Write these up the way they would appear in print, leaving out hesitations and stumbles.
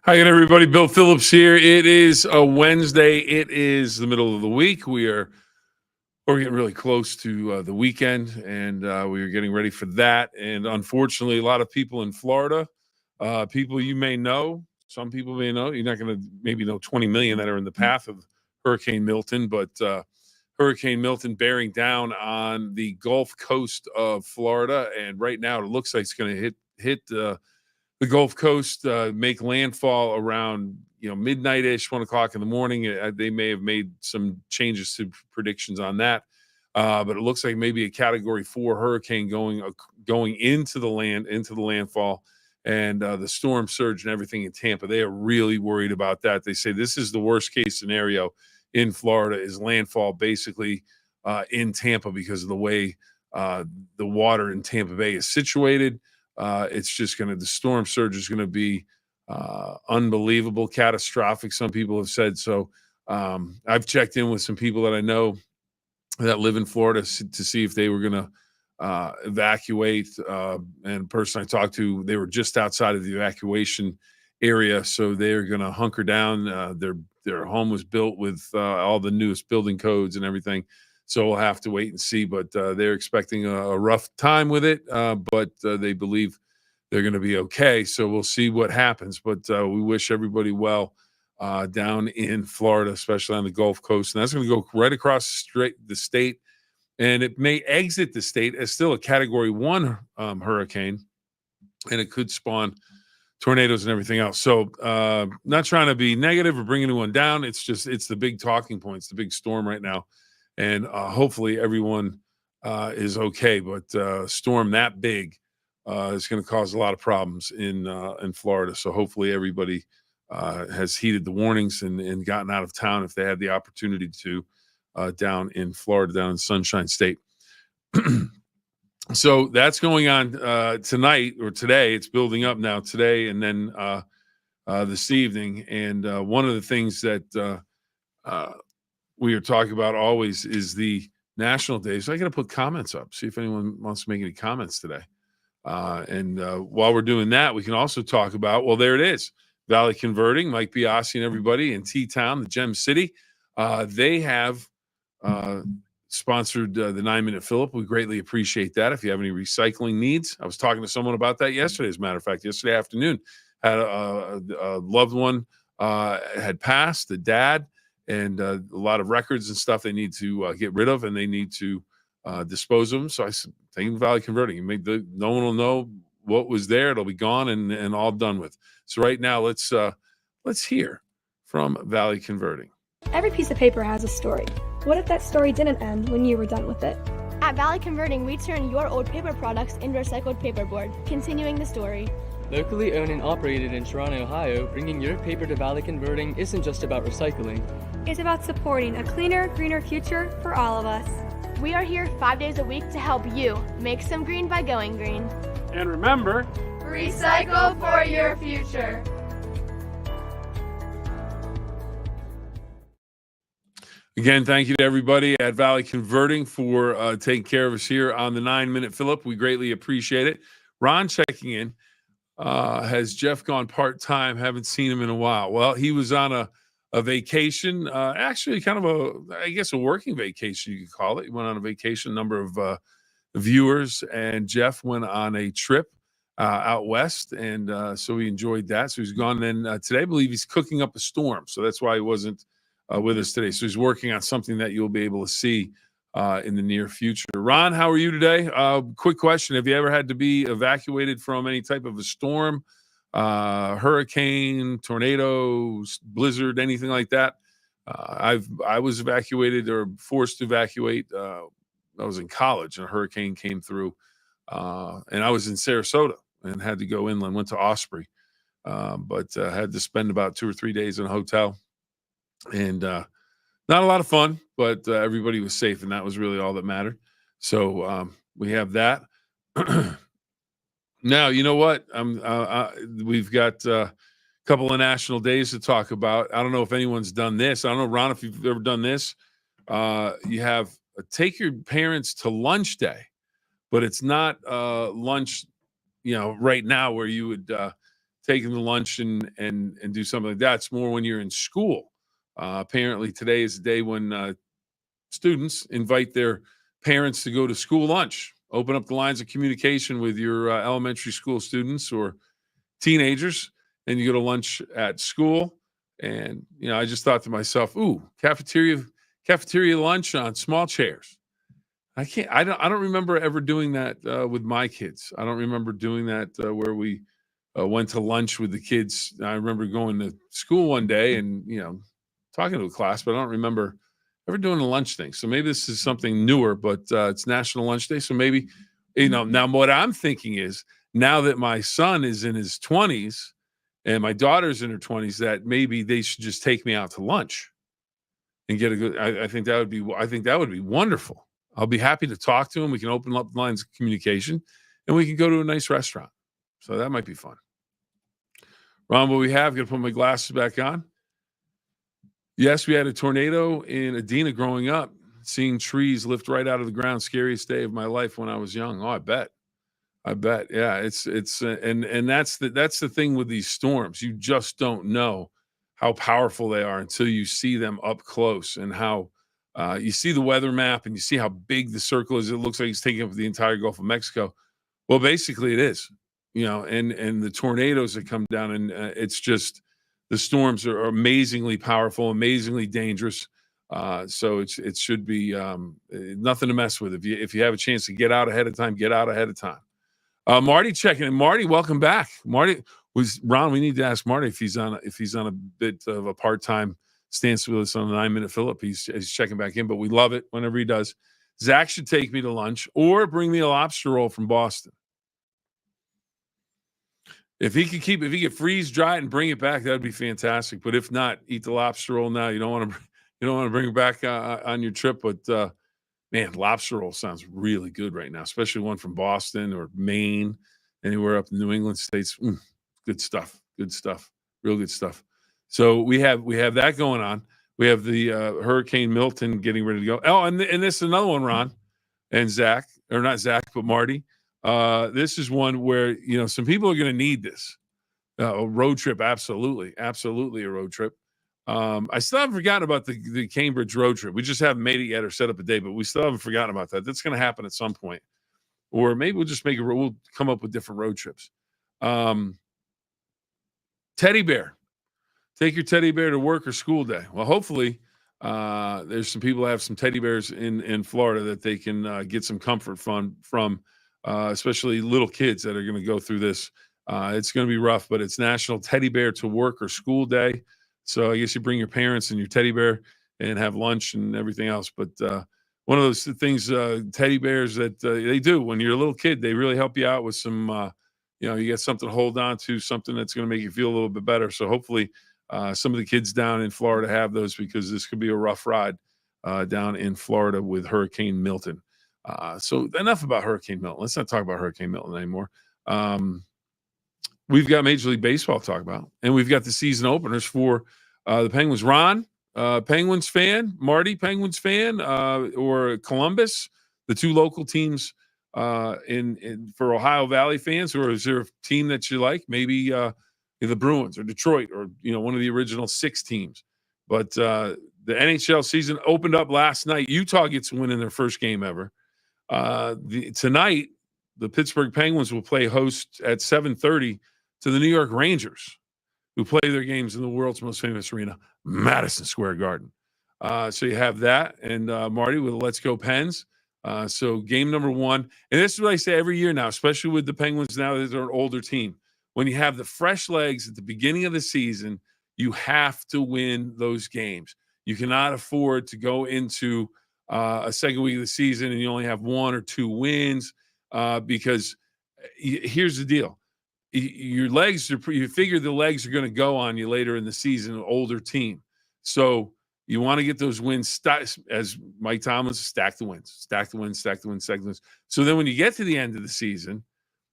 Hi again, everybody. Bill Phillips here. It is a Wednesday. It is the middle of the week. We're getting really close to the weekend, and we are getting ready for that. And unfortunately, a lot of people in Florida, people you may know, some people may know, you're not going to maybe know 20 million that are in the path of Hurricane Milton, but Hurricane Milton bearing down on the Gulf Coast of Florida, and right now it looks like it's going to hit the Gulf Coast, make landfall around midnight-ish, 1 o'clock in the morning. They may have made some changes to predictions on that, but it looks like maybe a Category 4 hurricane going into the landfall, and the storm surge and everything in Tampa. They are really worried about that. They say this is the worst case scenario in Florida, is landfall basically in Tampa because of the way the water in Tampa Bay is situated. It's just the storm surge is going to be unbelievable, catastrophic. Some people have said so. I've checked in with some people that I know that live in Florida to see if they were going to evacuate. And a person I talked to, they were just outside of the evacuation area, so they're going to hunker down. Their home was built with all the newest building codes and everything. So we'll have to wait and see, but they're expecting a rough time with it, but they believe they're going to be okay. So we'll see what happens, but we wish everybody well down in Florida, especially on the Gulf Coast. And that's going to go right across the state, and it may exit the state as still a Category 1 hurricane, and it could spawn tornadoes and everything else. So not trying to be negative or bring anyone down. It's the big talking points, the big storm right now. And hopefully everyone is okay. But storm that big is going to cause a lot of problems in Florida. So hopefully everybody has heeded the warnings and gotten out of town if they had the opportunity to down in Florida, down in Sunshine State. So that's going on tonight or today. It's building up now today and then this evening. And one of the things that we are talking about always is the national day. So I got to put comments up, see if anyone wants to make any comments today. And while we're doing that, we can also talk about, well, there it is, Valley Converting, Mike Biasi and everybody in T-Town, the Gem City. They have sponsored the 9-Minute Phill-Up. We greatly appreciate that. If you have any recycling needs, I was talking to someone about that yesterday, as a matter of fact, yesterday afternoon. Had a loved one had passed, the dad, and a lot of records and stuff they need to get rid of, and they need to dispose of them. So I said, thank Valley Converting. No one will know what was there. It'll be gone and all done with. So right now, let's hear from Valley Converting. Every piece of paper has a story. What if that story didn't end when you were done with it? At Valley Converting, we turn your old paper products into recycled paperboard, continuing the story. Locally owned and operated in Toronto, Ohio, bringing your paper to Valley Converting isn't just about recycling. It's about supporting a cleaner, greener future for all of us. We are here 5 days a week to help you make some green by going green. And remember, recycle for your future. Again, thank you to everybody at Valley Converting for taking care of us here on the 9-Minute Phill-Up. We greatly appreciate it. Ron checking in. Has Jeff gone part-time? Haven't seen him in a while. Well, he was on a vacation, actually kind of a working vacation, you could call it. He went on a vacation, a number of viewers, and Jeff went on a trip out west, and so he enjoyed that. So he's gone. Then today, I believe he's cooking up a storm, so that's why he wasn't with us today. So he's working on something that you'll be able to see in the near future. Ron, how are you today? Quick question. Have you ever had to be evacuated from any type of a storm, hurricane, tornado, blizzard, anything like that? I was evacuated or forced to evacuate. I was in college and a hurricane came through, and I was in Sarasota and had to go inland, went to Osprey, but had to spend about 2 or 3 days in a hotel. And not a lot of fun, but everybody was safe, and that was really all that mattered. So we have that. Now, you know what? We've got a couple of national days to talk about. I don't know if anyone's done this. I don't know, Ron, if you've ever done this. You have take your parents to lunch day, but it's not lunch, right now where you would taking the lunch and do something like that. It's more when you're in school. Apparently today is the day when students invite their parents to go to school lunch. Open up the lines of communication with your elementary school students or teenagers, and you go to lunch at school. And I just thought to myself, "Ooh, cafeteria lunch on small chairs." I don't remember ever doing that with my kids. I don't remember doing that where we went to lunch with the kids. I remember going to school one day and talking to a class, but I don't remember ever doing a lunch thing. So maybe this is something newer, but it's National Lunch Day. So maybe now what I'm thinking is, now that my son is in his 20s and my daughter's in her 20s, that maybe they should just take me out to lunch and get a good. I think that would be wonderful. I'll be happy to talk to him. We can open up lines of communication, and we can go to a nice restaurant. So that might be fun. Ron, what we have, got to put my glasses back on. Yes, we had a tornado in Adena growing up. Seeing trees lift right out of the ground, scariest day of my life when I was young. Oh, I bet. Yeah, it's and that's the thing with these storms. You just don't know how powerful they are until you see them up close, and how you see the weather map and you see how big the circle is. It looks like it's taking up the entire Gulf of Mexico. Well, basically it is, and the tornadoes that come down, and it's just, the storms are amazingly powerful, amazingly dangerous. So it should be nothing to mess with. If you have a chance to get out ahead of time, get out ahead of time. Marty checking in. Marty, welcome back. Marty Ron. We need to ask Marty if he's on a bit of a part-time stance with us on the 9-minute Phill-Up. He's checking back in, but we love it whenever he does. Zach should take me to lunch or bring me a lobster roll from Boston. If he could freeze dry it and bring it back, that'd be fantastic. But if not, eat the lobster roll now. You don't want to bring it back on your trip. But man, lobster roll sounds really good right now, especially one from Boston or Maine, anywhere up in the New England states. Good stuff. Real good stuff. So we have that going on. We have the Hurricane Milton getting ready to go. Oh, and this is another one, Ron and Zach, or not Zach, but Marty. This is one where some people are going to need this. A road trip, absolutely a road trip. I still haven't forgotten about the Cambridge road trip. We just haven't made it yet or set up a day, but we still haven't forgotten about that. That's going to happen at some point, or maybe we'll just we'll come up with different road trips. Teddy bear, take your teddy bear to work or school day. Well, hopefully, there's some people that have some teddy bears in Florida that they can get some comfort from, especially little kids that are going to go through this. It's going to be rough, but it's National Teddy Bear to Work or School Day. So I guess you bring your parents and your teddy bear and have lunch and everything else. But one of those things, teddy bears that they do when you're a little kid, they really help you out with some, you get something to hold on to, something that's going to make you feel a little bit better. So hopefully some of the kids down in Florida have those, because this could be a rough ride down in Florida with Hurricane Milton. So enough about Hurricane Milton. Let's not talk about Hurricane Milton anymore. We've got Major League Baseball to talk about, and we've got the season openers for the Penguins. Ron, Penguins fan, Marty, Penguins fan, or Columbus, the two local teams for Ohio Valley fans, or is there a team that you like? Maybe the Bruins or Detroit, or one of the original 6 teams. But the NHL season opened up last night. Utah gets a win in their first game ever. Tonight, the Pittsburgh Penguins will play host at 7:30 to the New York Rangers, who play their games in the world's most famous arena, Madison Square Garden. So you have that, and Marty with the Let's Go Pens. So game number 1, and this is what I say every year now, especially with the Penguins now that they're an older team. When you have the fresh legs at the beginning of the season, you have to win those games. You cannot afford to go into a second week of the season and you only have 1 or 2 wins, because here's the deal. You figure the legs are going to go on you later in the season, an older team. So you want to get those wins, as Mike Tomlin, stack the wins. So then when you get to the end of the season,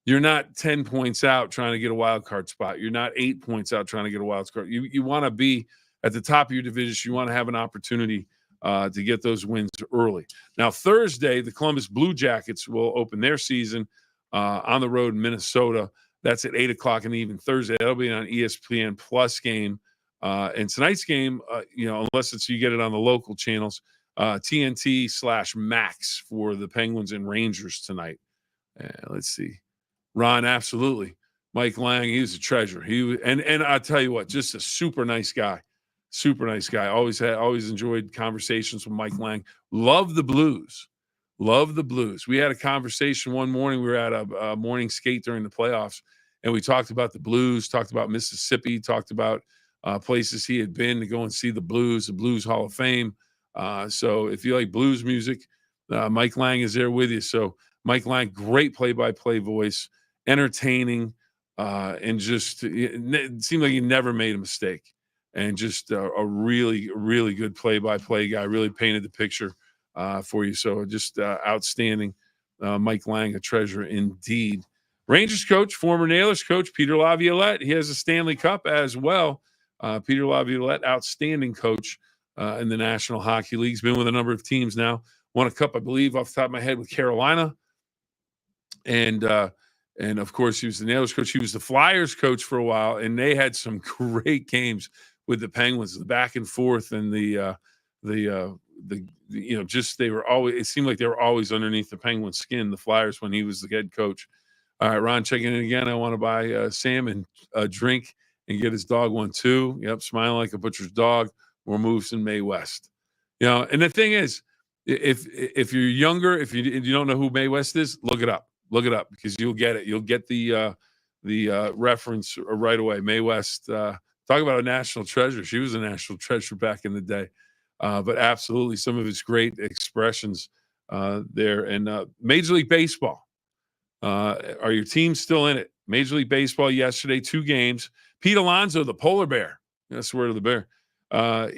you're not 10 points out trying to get a wild card spot. You're not 8 points out trying to get a wild card. You want to be at the top of your division. You want to have an opportunity to get those wins early. Now, Thursday, the Columbus Blue Jackets will open their season on the road in Minnesota. That's at 8 o'clock in the evening Thursday. That'll be on ESPN Plus game. And tonight's game, unless you get it on the local channels, TNT/Max for the Penguins and Rangers tonight. Let's see. Ron, absolutely. Mike Lang, he was a treasure. And I'll tell you what, just a super nice guy. Super nice guy. Always enjoyed conversations with Mike Lang. Love the Blues. Love the Blues. We had a conversation one morning. We were at a morning skate during the playoffs, and we talked about the Blues, talked about Mississippi, talked about places he had been to go and see the Blues Hall of Fame. So if you like blues music, Mike Lang is there with you. So Mike Lang, great play-by-play voice, entertaining, and just it seemed like he never made a mistake. And just a really, really good play-by-play guy, really painted the picture for you. So just outstanding. Mike Lang, a treasure indeed. Rangers coach, former Nailers coach, Peter Laviolette. He has a Stanley Cup as well. Peter Laviolette, outstanding coach in the National Hockey League. He's been with a number of teams now. Won a cup, I believe, off the top of my head with Carolina. And of course, he was the Nailers coach. He was the Flyers coach for a while, and they had some great games with the Penguins, the back and forth, and they were always. It seemed like they were always underneath the Penguins' skin. The Flyers when he was the head coach. All right, Ron, checking in again. I want to buy Sam a drink and get his dog one too. Yep, smiling like a butcher's dog. More moves than Mae West. And the thing is, if you're younger, if you don't know who Mae West is, look it up. Look it up because you'll get it. You'll get the reference right away. Mae West. Talk about a national treasure. She was a national treasure back in the day. But absolutely, some of his great expressions there. And Major League Baseball. Are your teams still in it? Major League Baseball yesterday, 2 games. Pete Alonso, the polar bear. That's the word of the bear.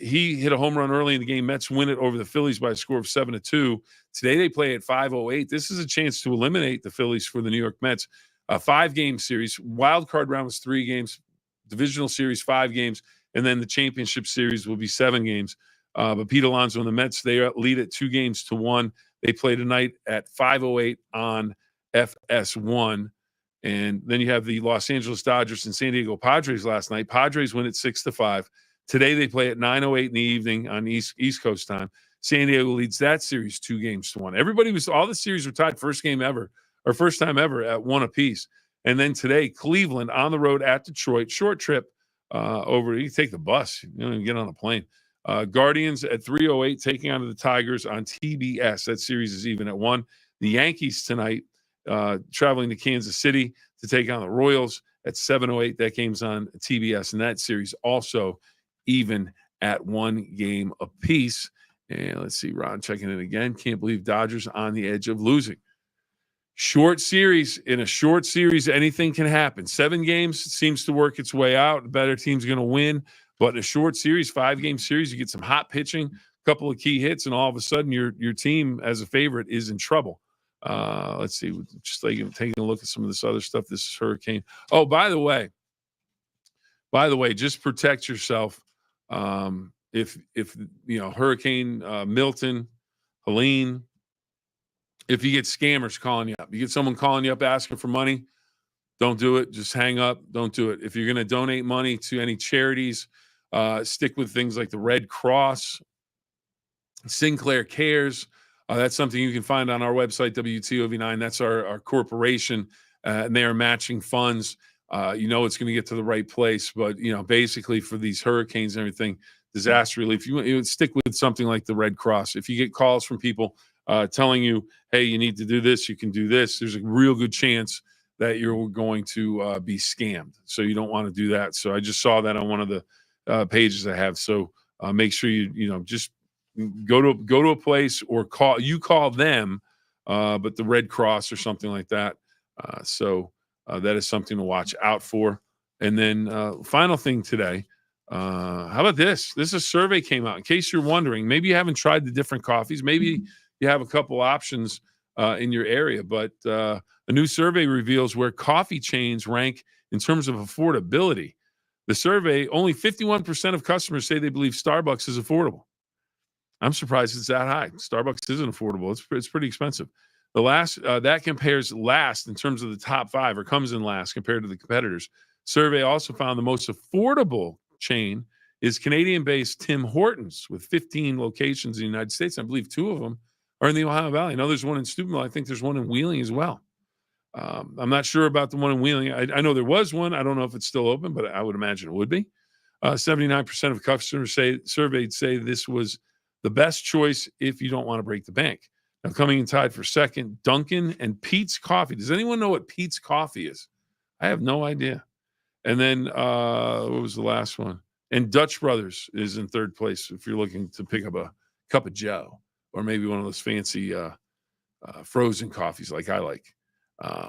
He hit a home run early in the game. Mets win it over the Phillies by a score of 7-2. Today they play at 5:08. This is a chance to eliminate the Phillies for the New York Mets. A 5-game series. Wild card round was 3 games. Divisional series 5 games, and then the championship series will be 7 games. But Pete Alonso and the Mets, they lead it 2-1. They play tonight at 5:08 on FS1. And then you have the Los Angeles Dodgers and San Diego Padres last night. Padres win at 6-5. Today they play at 9:08 in the evening on East Coast time. San Diego leads that series 2-1. All the series were tied first time ever at 1 apiece. And then today, Cleveland on the road at Detroit, short trip over. You can take the bus. You don't even get on a plane. Guardians at 3:08 taking on the Tigers on TBS. That series is even at 1. The Yankees tonight traveling to Kansas City to take on the Royals at 7:08. That game's on TBS, and that series also even at 1 game apiece. And let's see, Ron checking in again. Can't believe Dodgers on the edge of losing. Short series. In a short series, anything can happen. 7 games seems to work its way out. The better team's going to win. But in a short series, 5-game series, you get some hot pitching, a couple of key hits, and all of a sudden your team as a favorite is in trouble. Let's see. Just like taking a look at some of this other stuff. This is hurricane. Oh, by the way, just protect yourself. If Hurricane Milton, Helene, if you get scammers calling you up, you get someone calling you up asking for money, don't do it. Just hang up. Don't do it. If you're going to donate money to any charities, stick with things like the Red Cross, Sinclair Cares. That's something you can find on our website, WTOV9. That's our corporation, and they are matching funds. It's going to get to the right place. But, basically for these hurricanes and everything, disaster relief, you would stick with something like the Red Cross. If you get calls from people telling you, hey, you need to do this, you can do this, there's a real good chance that you're going to be scammed. So you don't want to do that. So I just saw that on one of the pages I have. So make sure you just go to a place or call them, but the Red Cross or something like that. So that is something to watch out for. And then final thing today, how about this? This is a survey came out. In case you're wondering, maybe you haven't tried the different coffees. Maybe you have a couple options in your area, but a new survey reveals where coffee chains rank in terms of affordability. The survey, only 51% of customers say they believe Starbucks is affordable. I'm surprised it's that high. Starbucks isn't affordable. It's pretty expensive. The last that compares last in terms of the top 5, or comes in last compared to the competitors. Survey also found the most affordable chain is Canadian-based Tim Hortons with 15 locations in the United States. I believe 2 of them are in the Ohio Valley. I know there's one in Steubenville. I think there's one in Wheeling as well. I'm not sure about the one in Wheeling. I know there was one. I don't know if it's still open, but I would imagine it would be. 79% of customers surveyed say this was the best choice if you don't want to break the bank. Now, coming in tied for second, Dunkin' and Pete's Coffee. Does anyone know what Pete's Coffee is? I have no idea. And then what was the last one? And Dutch Brothers is in third place if you're looking to pick up a cup of Joe or maybe one of those fancy frozen coffees like I like.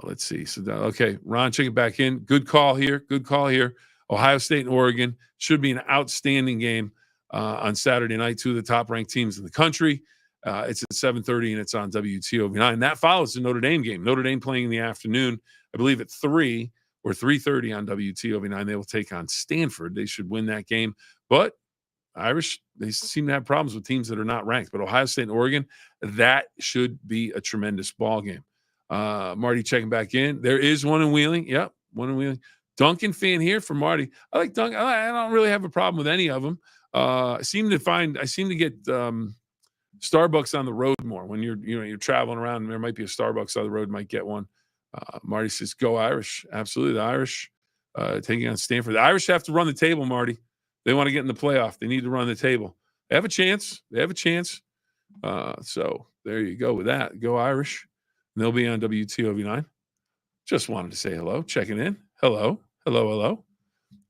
Let's see. So, okay, Ron, check it back in. Good call here. Good call here. Ohio State and Oregon should be an outstanding game on Saturday night. 2 of the top-ranked teams in the country. It's at 7:30 and it's on WTOV9. That follows the Notre Dame game. Notre Dame playing in the afternoon, I believe at 3 or 3:30 on WTOV9. They will take on Stanford. They should win that game. But Irish, they seem to have problems with teams that are not ranked. But Ohio State and Oregon, that should be a tremendous ball game. Marty checking back in. There is one in Wheeling. Yep, one in Wheeling. Duncan fan here for Marty. I like Duncan. I don't really have a problem with any of them. I seem to get Starbucks on the road more when you're traveling around and there might be a Starbucks on the road, might get one. Marty says, go Irish. Absolutely. The Irish taking on Stanford. The Irish have to run the table, Marty. They want to get in the playoff. They need to run the table. They have a chance. So there you go with that. Go Irish. And they'll be on WTOV9. Just wanted to say hello. Checking in. Hello.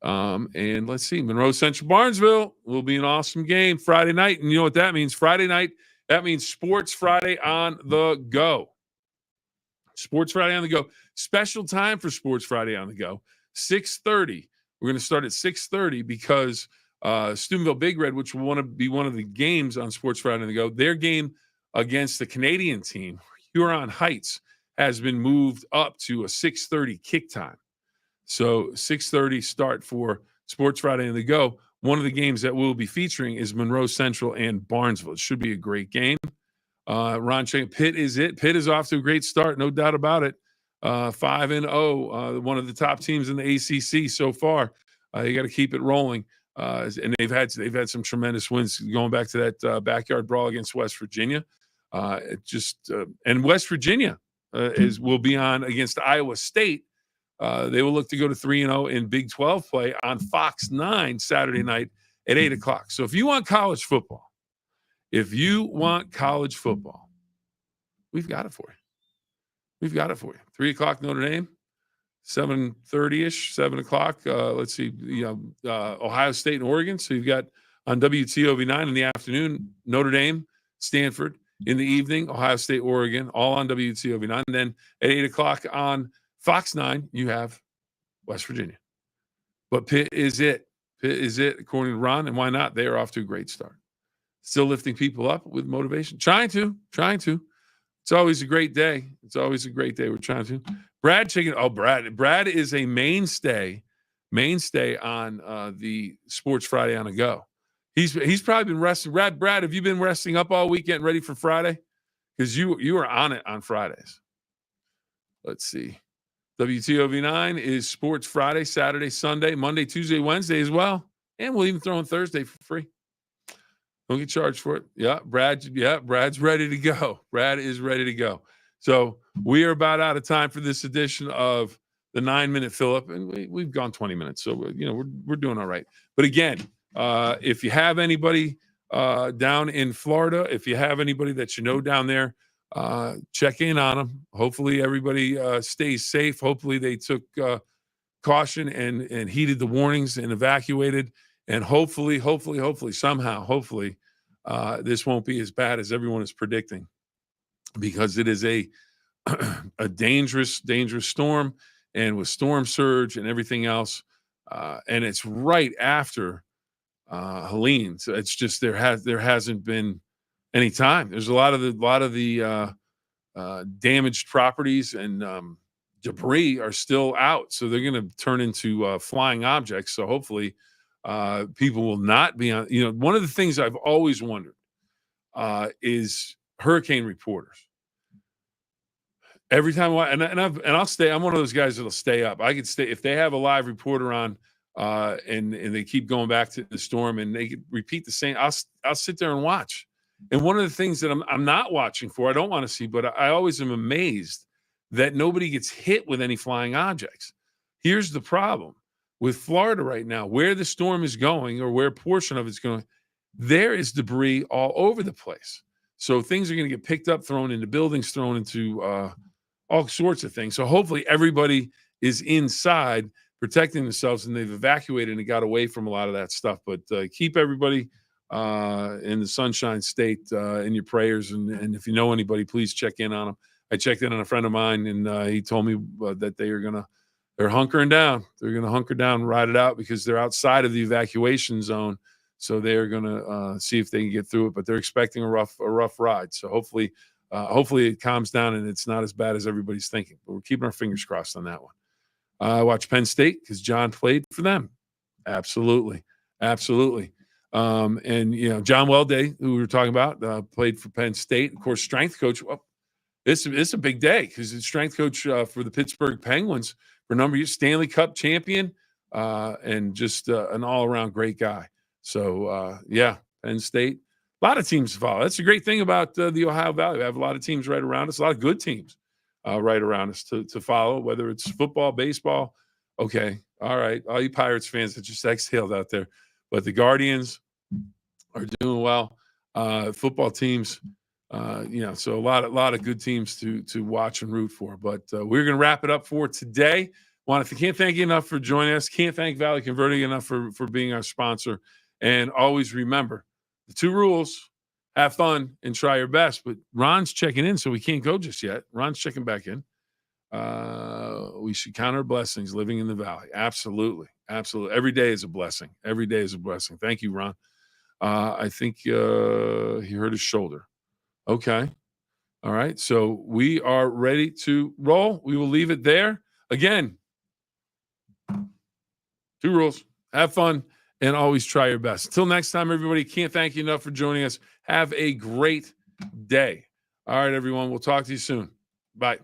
And let's see. Monroe Central Barnesville will be an awesome game Friday night. And you know what that means? Friday night, that means Sports Friday on the go. Sports Friday on the go. Special time for Sports Friday on the go. 6:30. We're going to start at 6:30 because Steubenville Big Red, which will want to be one of the games on Sports Friday on the go, their game against the Canadian team, Huron Heights, has been moved up to a 6:30 kick time. So 6:30 start for Sports Friday on the go. One of the games that we'll be featuring is Monroe Central and Barnesville. It should be a great game. Ron Chang, Pitt is it. Pitt is off to a great start, no doubt about it. 5-0, one of the top teams in the ACC so far. You got to keep it rolling. And they've had some tremendous wins going back to that backyard brawl against West Virginia. And West Virginia will be on against Iowa State. They will look to go to 3-0 in Big 12 play on Fox 9 Saturday night at 8 o'clock. So if you want college football, we've got it for you. 3 o'clock Notre Dame, 7:30-ish, 7 o'clock. Let's see, Ohio State and Oregon. So you've got on WTOV9 in the afternoon, Notre Dame, Stanford. In the evening, Ohio State, Oregon, all on WTOV9. And then at 8 o'clock on Fox 9, you have West Virginia. But Pitt is it. According to Ron. And why not? They are off to a great start. Still lifting people up with motivation. Trying to. It's always a great day. We're trying to. Brad checking. Oh, Brad is a mainstay on the Sports Friday on the go. He's probably been resting. Brad, have you been resting up all weekend, ready for Friday? Because you are on it on Fridays. Let's see. WTOV9 is Sports Friday, Saturday, Sunday, Monday, Tuesday, Wednesday as well. And we'll even throw in Thursday for free. Don't get charged for it. Brad's ready to go. Brad is ready to go. So we are about out of time for this edition of the 9-minute Phill-Up, and we've gone 20 minutes. So we're doing all right. But again, if you have anybody down in Florida, if you have anybody that you know down there, check in on them. Hopefully everybody stays safe. Hopefully they took caution and heeded the warnings and evacuated. And hopefully, somehow, this won't be as bad as everyone is predicting, because it is a dangerous storm, and with storm surge and everything else, and it's right after Helene. So it's just there hasn't been any time. There's a lot of the damaged properties and debris are still out, so they're going to turn into flying objects. So hopefully people will not be on. One of the things I've always wondered is hurricane reporters. Every time, I'll stay. I'm one of those guys that'll stay up. I could stay if they have a live reporter on, and they keep going back to the storm, and they could repeat the same. I'll sit there and watch. And one of the things that I'm not watching for, I don't want to see, but I always am amazed that nobody gets hit with any flying objects. Here's the problem with Florida right now, where the storm is going, or where a portion of it's going. There is debris all over the place. So things are going to get picked up, thrown into buildings, thrown into all sorts of things. So hopefully everybody is inside protecting themselves, and they've evacuated and got away from a lot of that stuff. But keep everybody in the Sunshine State in your prayers. And if you know anybody, please check in on them. I checked in on a friend of mine, and he told me that they're hunkering down. They're going to hunker down and ride it out because they're outside of the evacuation zone. So they're going to see if they can get through it, but they're expecting a rough ride. So hopefully it calms down and it's not as bad as everybody's thinking. But we're keeping our fingers crossed on that one. I watched Penn State because John played for them. Absolutely. And John Welday, who we were talking about, played for Penn State. Of course, strength coach. Well, it's a big day because it's strength coach for the Pittsburgh Penguins for a number of years, Stanley Cup champion, and just an all-around great guy. So, Penn State. A lot of teams to follow. That's the great thing about the Ohio Valley. We have a lot of teams right around us, a lot of good teams right around us to follow, whether it's football, baseball. Okay, all right. All you Pirates fans that just exhaled out there. But the Guardians are doing well. Football teams, so a lot of good teams to watch and root for. But we're going to wrap it up for today. Can't thank you enough for joining us. Can't thank Valley Converting enough for being our sponsor. And always remember the 2 rules: have fun and try your best. But Ron's checking in, so we can't go just yet. Ron's checking back in. We should count our blessings living in the Valley. Absolutely. Every day is a blessing. Thank you, Ron. I think he hurt his shoulder. Okay. All right. So we are ready to roll. We will leave it there. Again, 2 rules: have fun and always try your best. Until next time, everybody, can't thank you enough for joining us. Have a great day. All right, everyone. We'll talk to you soon. Bye.